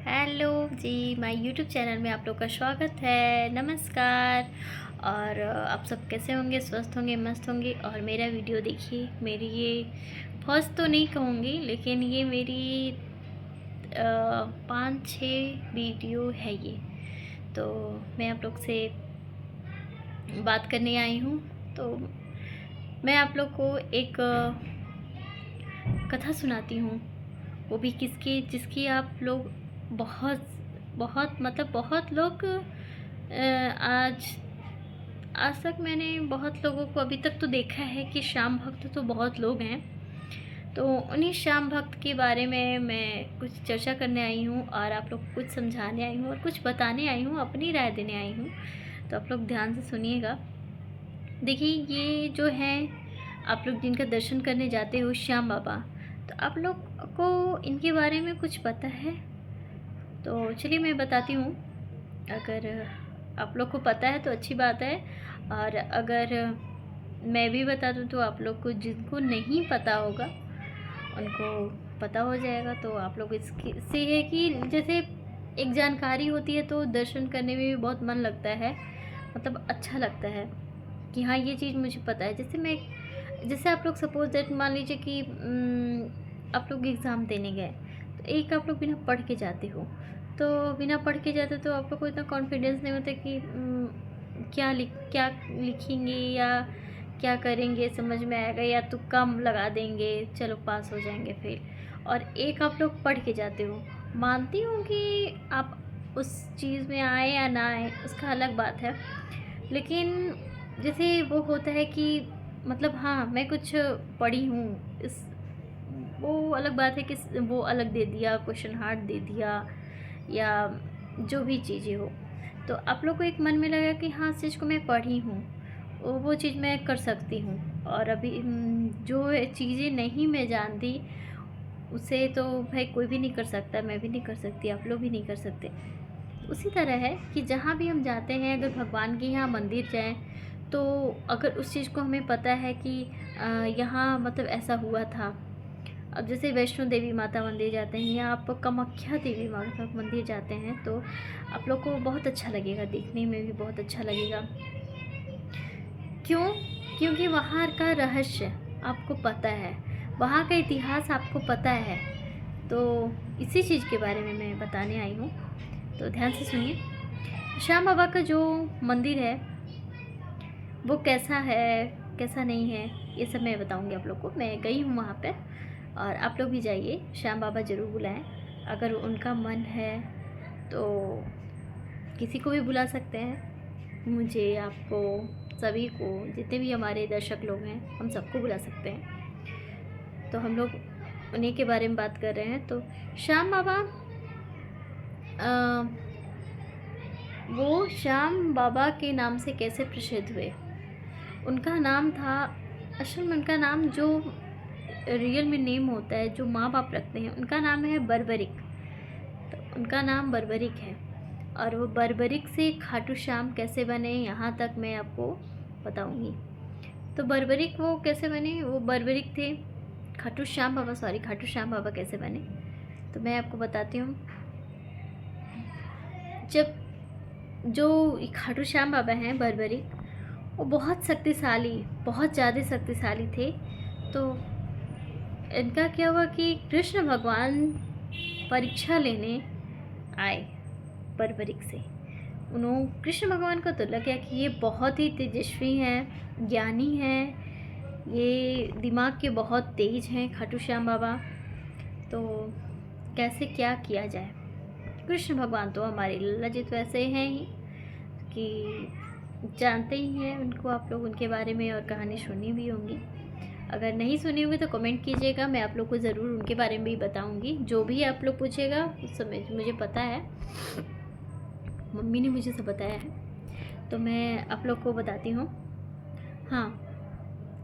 Hello जी, my YouTube channel में आप लोग का स्वागत है। नमस्कार। और आप सब कैसे होंगे? स्वस्थ होंगे, मस्त होंगे। और मेरा वीडियो देखिए। मेरी ये फर्स्ट तो नहीं कहूँगी, लेकिन ये मेरी 5-6 वीडियो है ये। तो मैं आप लोग से बात करने आई हूँ। तो मैं आप लोग को एक कथा सुनाती हूँ, वो भी किसकी जिसकी आप लोग बहुत बहुत मतलब बहुत लोग आज आज तक मैंने बहुत लोगों को अभी तक तो देखा है कि श्याम भक्त तो बहुत लोग हैं। तो उन्हीं श्याम भक्त के बारे में मैं कुछ चर्चा करने आई हूँ और आप लोग को कुछ समझाने आई हूँ और कुछ बताने आई हूँ, अपनी राय देने आई हूँ। तो आप लोग ध्यान से सुनिएगा। देखिए, ये जो हैं आप लोग जिनका दर्शन करने जाते हो श्याम बाबा, तो आप लोग को इनके बारे में कुछ पता है? तो चलिए मैं बताती हूँ। अगर आप लोग को पता है तो अच्छी बात है, और अगर मैं भी बता दूँ तो आप लोग को, जिनको नहीं पता होगा उनको पता हो जाएगा। तो आप लोग इसकी से है कि जैसे एक जानकारी होती है तो दर्शन करने में भी बहुत मन लगता है, मतलब अच्छा लगता है कि हाँ ये चीज़ मुझे पता है। जैसे आप लोग सपोज दैट मान लीजिए कि आप लोग एग्ज़ाम देने गए, तो एक आप लोग बिना पढ़ के जाते हो। तो बिना पढ़ के जाते तो आप लोग को इतना कॉन्फिडेंस नहीं होता कि क्या लिखेंगे या क्या करेंगे, समझ में आएगा या तुक्का लगा देंगे, चलो पास हो जाएंगे फेल। और एक आप लोग पढ़ के जाते हो। मानती हूँ कि आप उस चीज़ में आए या ना आए उसका अलग बात है, लेकिन जैसे वो होता है कि मतलब हाँ मैं कुछ पढ़ी हूँ, इस वो अलग बात है कि वो अलग दे दिया, क्वेश्चन हार्ड दे दिया या जो भी चीज़ें हो। तो आप लोग को एक मन में लगा कि हाँ इस चीज़ को मैं पढ़ी हूँ, वो चीज़ मैं कर सकती हूँ। और अभी जो चीज़ें नहीं मैं जानती उसे तो भाई कोई भी नहीं कर सकता, मैं भी नहीं कर सकती, आप लोग भी नहीं कर सकते। उसी तरह है कि जहाँ भी हम जाते हैं, अगर भगवान के यहाँ मंदिर जाएं, तो अगर उस चीज़ को हमें पता है कि यहाँ मतलब ऐसा हुआ था। अब जैसे वैष्णो देवी माता मंदिर जाते हैं या आप कामाख्या देवी माता मंदिर जाते हैं, तो आप लोग को बहुत अच्छा लगेगा, देखने में भी बहुत अच्छा लगेगा। क्यों? क्योंकि वहाँ का रहस्य आपको पता है, वहाँ का इतिहास आपको पता है। तो इसी चीज़ के बारे में मैं बताने आई हूँ। तो ध्यान से सुनिए। श्याम बाबा का जो मंदिर है वो कैसा है, कैसा नहीं है, ये सब मैं बताऊंगी आप लोग को। मैं गई हूँ वहाँ पे, और आप लोग भी जाइए, श्याम बाबा ज़रूर बुलाएं। अगर उनका मन है तो किसी को भी बुला सकते हैं, मुझे, आपको, सभी को, जितने भी हमारे दर्शक लोग हैं हम सबको बुला सकते हैं। तो हम लोग उन्हीं के बारे में बात कर रहे हैं। तो श्याम बाबा वो श्याम बाबा के नाम से कैसे प्रसिद्ध हुए? उनका नाम था, असल में उनका नाम जो रियल में नेम होता है, जो माँ बाप रखते हैं, उनका नाम है बर्बरिक। तो उनका नाम बर्बरिक है। और वो बर्बरिक से खाटू श्याम कैसे बने, यहाँ तक मैं आपको बताऊंगी। तो बर्बरिक वो कैसे बने, वो बर्बरिक थे। खाटू श्याम बाबा, सॉरी, खाटू श्याम बाबा कैसे बने, तो मैं आपको बताती हूँ। जब जो खाटू श्याम बाबा हैं बर्बरिक, वो बहुत शक्तिशाली, बहुत ज़्यादा शक्तिशाली थे। तो इनका क्या हुआ कि कृष्ण भगवान परीक्षा लेने आए बर्बरिक से। उन्होंने, कृष्ण भगवान को तो लगा कि ये बहुत ही तेजस्वी हैं, ज्ञानी हैं, ये दिमाग के बहुत तेज हैं खाटू श्याम बाबा। तो कैसे क्या किया जाए? कृष्ण भगवान तो हमारे लज्जित वैसे हैं ही कि जानते ही हैं उनको, आप लोग उनके बारे में और कहानी सुनी भी होंगी। अगर नहीं सुनी होगी तो कमेंट कीजिएगा, मैं आप लोग को ज़रूर उनके बारे में भी बताऊंगी। जो भी आप लोग पूछेगा उस समय मुझे पता है, मम्मी ने मुझे सब बताया है, तो मैं आप लोग को बताती हूँ। हाँ,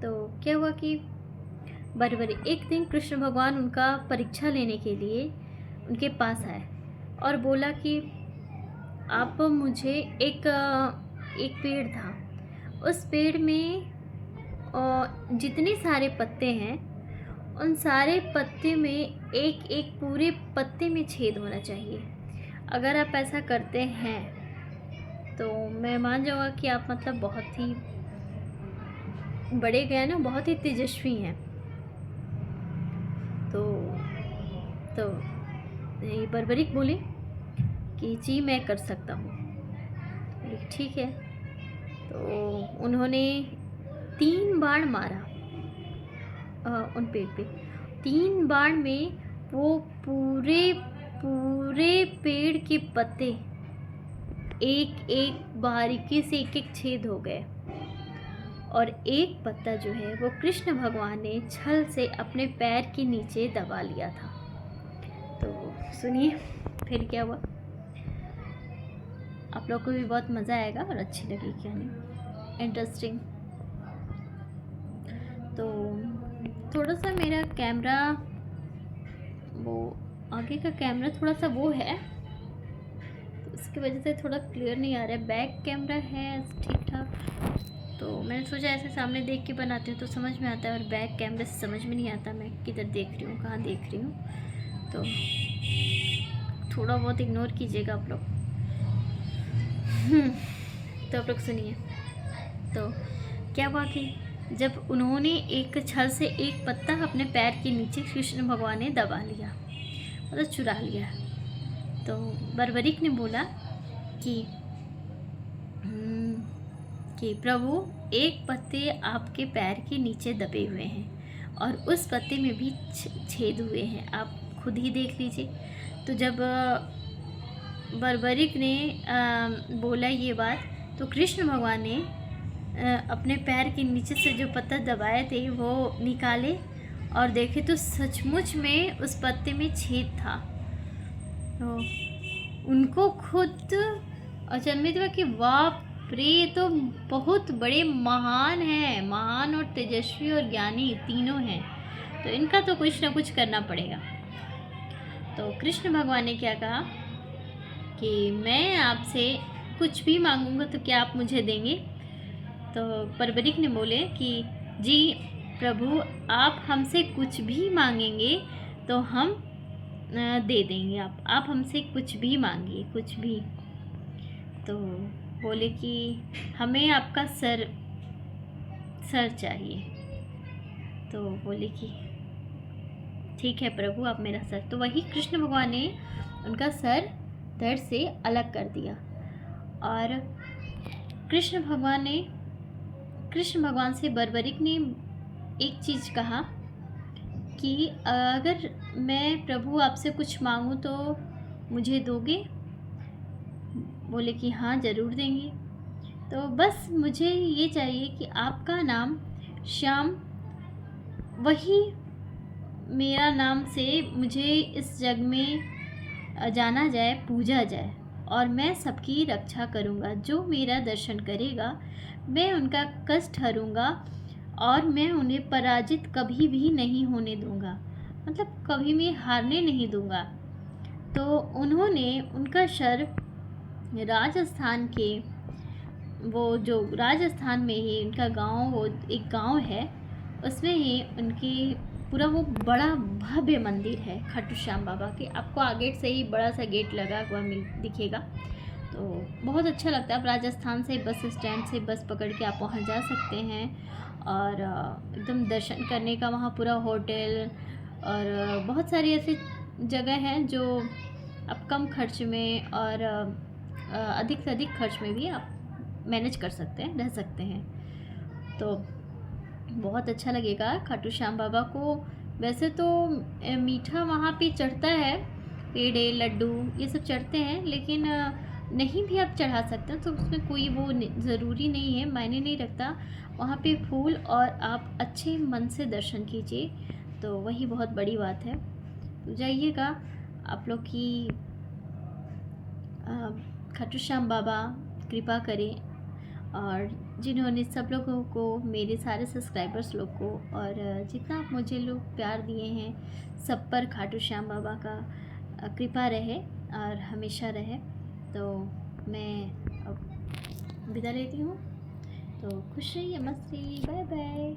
तो क्या हुआ कि बरबरी एक दिन कृष्ण भगवान उनका परीक्षा लेने के लिए उनके पास आए और बोला कि आप मुझे एक पेड़ था, उस पेड़ में जितने सारे पत्ते हैं उन सारे पत्ते में एक एक पूरे पत्ते में छेद होना चाहिए। अगर आप ऐसा करते हैं तो मैं मान जाऊँगा कि आप मतलब बहुत ही बड़े ज्ञान और बहुत ही तेजस्वी हैं। तो तो ये बर्बरीक बोले कि जी मैं कर सकता हूँ। बोले कि ठीक है। तो उन्होंने 3 बाण मारा उन पेड़ पे। 3 बाण में वो पूरे पूरे पेड़ के पत्ते एक एक बारीकी से एक एक छेद हो गए, और एक पत्ता जो है वो कृष्ण भगवान ने छल से अपने पैर के नीचे दबा लिया था। तो सुनिए फिर क्या हुआ। आप लोग को भी बहुत मज़ा आएगा और अच्छी लगेगी कहानी, इंटरेस्टिंग। तो थोड़ा सा मेरा कैमरा, वो आगे का कैमरा थोड़ा सा वो है, तो इसकी वजह से थोड़ा क्लियर नहीं आ रहा है। बैक कैमरा है ठीक ठाक। तो मैंने सोचा ऐसे सामने देख के बनाती हूँ तो समझ में आता है, और बैक कैमरे से समझ में नहीं आता मैं किधर देख रही हूँ, कहाँ देख रही हूँ। तो थोड़ा बहुत इग्नोर कीजिएगा आप लोग। तो आप लोग सुनिए। तो क्या हुआ कि जब उन्होंने एक छल से एक पत्ता अपने पैर के नीचे कृष्ण भगवान ने दबा लिया, मतलब चुरा लिया, तो बर्बरीक ने बोला कि प्रभु एक पत्ते आपके पैर के नीचे दबे हुए हैं और उस पत्ते में भी छेद हुए हैं, आप खुद ही देख लीजिए। तो जब बर्बरीक ने बोला ये बात, तो कृष्ण भगवान ने अपने पैर के नीचे से जो पत्ता दबाए थे वो निकाले और देखे तो सचमुच में उस पत्ते में छेद था। तो उनको खुद अचंभित हुआ कि वाह रे, तो बहुत बड़े महान हैं, महान और तेजस्वी और ज्ञानी तीनों हैं, तो इनका तो कुछ ना कुछ करना पड़ेगा। तो कृष्ण भगवान ने क्या कहा कि मैं आपसे कुछ भी मांगूंगा तो क्या आप मुझे देंगे। तो बर्बरीक ने बोले कि जी प्रभु, आप हमसे कुछ भी मांगेंगे तो हम दे देंगे, आप हमसे कुछ भी मांगिए, कुछ भी। तो बोले कि हमें आपका सर चाहिए। तो बोले कि ठीक है प्रभु, आप मेरा सर। तो वही कृष्ण भगवान ने उनका सर धड़ से अलग कर दिया, और कृष्ण भगवान से बर्बरीक ने एक चीज़ कहा कि अगर मैं प्रभु आपसे कुछ मांगूं तो मुझे दोगे। बोले कि हाँ ज़रूर देंगे। तो बस मुझे ये चाहिए कि आपका नाम श्याम, वही मेरा नाम से मुझे इस जग में जाना जाए, पूजा जाए, और मैं सबकी रक्षा करूँगा। जो मेरा दर्शन करेगा मैं उनका कष्ट हरूँगा और मैं उन्हें पराजित कभी भी नहीं होने दूँगा, मतलब कभी मैं हारने नहीं दूँगा। तो उन्होंने उनका सर राजस्थान के, वो जो राजस्थान में ही उनका गांव, वो एक गांव है उसमें ही उनकी पूरा वो बड़ा भव्य मंदिर है खाटू श्याम बाबा के। आपको आगे से ही बड़ा सा गेट लगा हुआ दिखेगा, तो बहुत अच्छा लगता है। आप राजस्थान से बस स्टैंड से बस पकड़ के आप वहाँ जा सकते हैं, और एकदम दर्शन करने का वहाँ पूरा होटल और बहुत सारी ऐसी जगह हैं जो आप कम खर्च में और अधिक से अधिक खर्च में भी आप मैनेज कर सकते हैं, रह सकते हैं। तो बहुत अच्छा लगेगा खाटू श्याम बाबा को। वैसे तो मीठा वहाँ पे चढ़ता है, पेड़े लड्डू ये सब चढ़ते हैं, लेकिन नहीं भी आप चढ़ा सकते हैं, तो उसमें कोई वो ज़रूरी नहीं है, मायने नहीं रखता। वहाँ पे फूल और आप अच्छे मन से दर्शन कीजिए, तो वही बहुत बड़ी बात है। तो जाइएगा आप लोग की खाटू श्याम बाबा कृपा करें, और जिन्होंने सब लोगों को, मेरे सारे सब्सक्राइबर्स लोग को, और जितना आप मुझे लोग प्यार दिए हैं, सब पर खाटू श्याम बाबा का कृपा रहे और हमेशा रहे। तो मैं अब विदा लेती हूँ। तो खुश रहिए, मस्त रहिए, बाय बाय।